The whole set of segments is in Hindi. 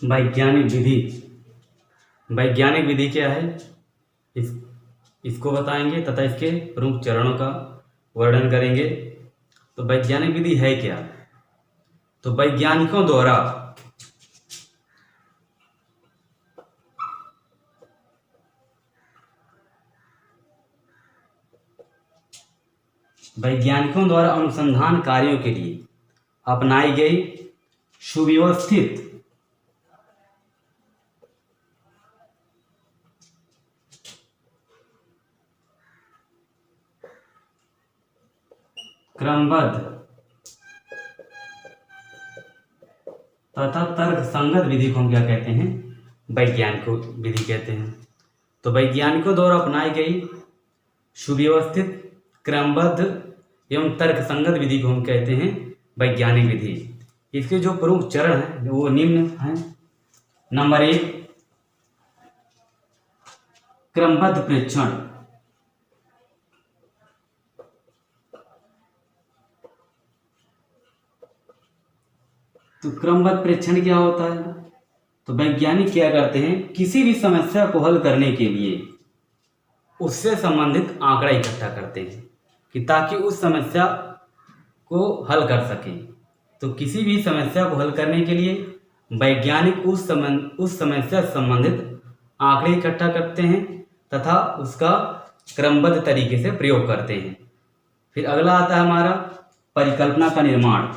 वैज्ञानिक विधि। वैज्ञानिक विधि क्या है, इसको बताएंगे तथा इसके प्रमुख चरणों का वर्णन करेंगे। तो वैज्ञानिक विधि है क्या? तो वैज्ञानिकों द्वारा अनुसंधान कार्यों के लिए अपनाई गई सुव्यवस्थित क्रमबद्ध तथा तर्क संगत विधि को हम क्या कहते हैं? वैज्ञानिक विधि कहते हैं। तो वैज्ञानिकों द्वारा अपनाई गई सुव्यवस्थित क्रमबद्ध एवं तर्क संगत विधि को हम कहते हैं वैज्ञानिक विधि। इसके जो प्रमुख चरण हैं वो निम्न हैं। नंबर 1, क्रमबद्ध प्रेक्षण। तो क्रमबद्ध प्रेक्षण क्या होता है? तो वैज्ञानिक क्या करते हैं, किसी भी समस्या को हल करने के लिए उससे संबंधित आंकड़ा इकट्ठा करते हैं कि ताकि उस समस्या को हल कर सकें। तो किसी भी समस्या को हल करने के लिए वैज्ञानिक उस समस्या से संबंधित आंकड़े इकट्ठा करते हैं तथा उसका क्रमबद्ध तरीके से प्रयोग करते हैं। फिर अगला आता है हमारा परिकल्पना का निर्माण।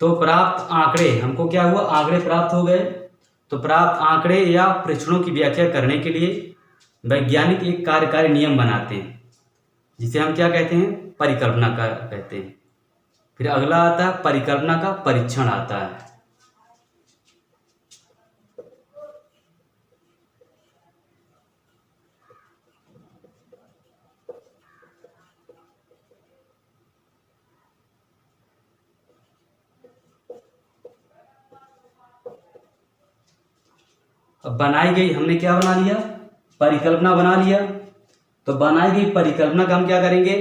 तो प्राप्त आंकड़े, हमको क्या हुआ, आंकड़े प्राप्त हो गए। तो प्राप्त आंकड़े या प्रेक्षणों की व्याख्या करने के लिए वैज्ञानिक एक कार्यकारी नियम बनाते हैं जिसे हम क्या कहते हैं, परिकल्पना का कहते हैं। फिर अगला आता है परिकल्पना का परीक्षण आता है। अब बनाई गई, हमने क्या बना लिया, परिकल्पना बना लिया। तो बनाई गई परिकल्पना का हम क्या करेंगे,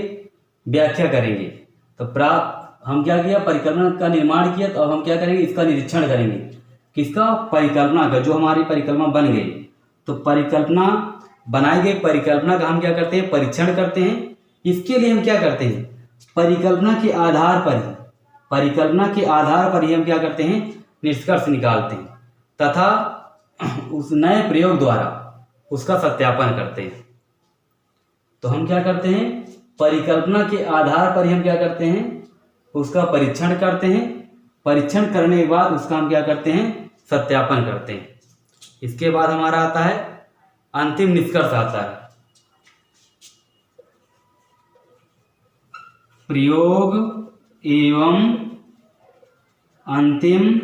व्याख्या करेंगे। तो हम क्या किया, परिकल्पना का निर्माण किया। तो अब हम क्या करेंगे, इसका निरीक्षण करेंगे। किसका, परिकल्पना का, जो हमारी परिकल्पना बन गई। तो परिकल्पना, बनाई गई परिकल्पना का हम क्या करते हैं, परीक्षण करते हैं। इसके लिए हम क्या करते हैं, परिकल्पना के आधार पर ही हम क्या करते हैं, निष्कर्ष निकालते हैं तथा उस नए प्रयोग द्वारा उसका सत्यापन करते हैं। तो हम क्या करते हैं, परिकल्पना के आधार पर ही हम क्या करते हैं, उसका परीक्षण करते हैं। परीक्षण करने के बाद उसका हम क्या करते हैं, सत्यापन करते हैं। इसके बाद हमारा आता है अंतिम निष्कर्ष आता है। प्रयोग एवं अंतिम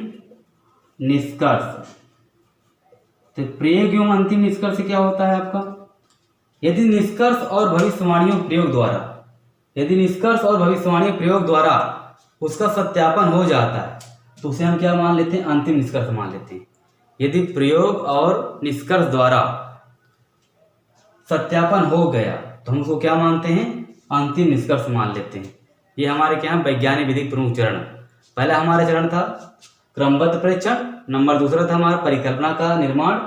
निष्कर्ष। तो प्रयोग एवं अंतिम निष्कर्ष क्या होता है आपका, यदि निष्कर्ष और भविष्यवाणियों प्रयोग द्वारा उसका सत्यापन हो जाता है तो उसे हम क्या मान लेते हैं, अंतिम निष्कर्ष मान लेते हैं। यदि प्रयोग और निष्कर्ष द्वारा सत्यापन हो गया तो हम उसको क्या मानते हैं, अंतिम निष्कर्ष मान लेते हैं। ये हमारे क्या है, वैज्ञानिक विधि प्रमुख चरण। पहला हमारा चरण था क्रमबद्ध प्रेक्षण, नंबर दूसरा था हमारा परिकल्पना का निर्माण,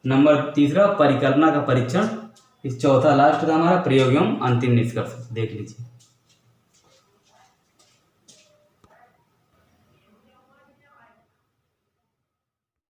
नंबर तीसरा परिकल्पना का परीक्षण, इस चौथा लास्ट था हमारा प्रयोग एवं अंतिम निष्कर्ष। देख लीजिए।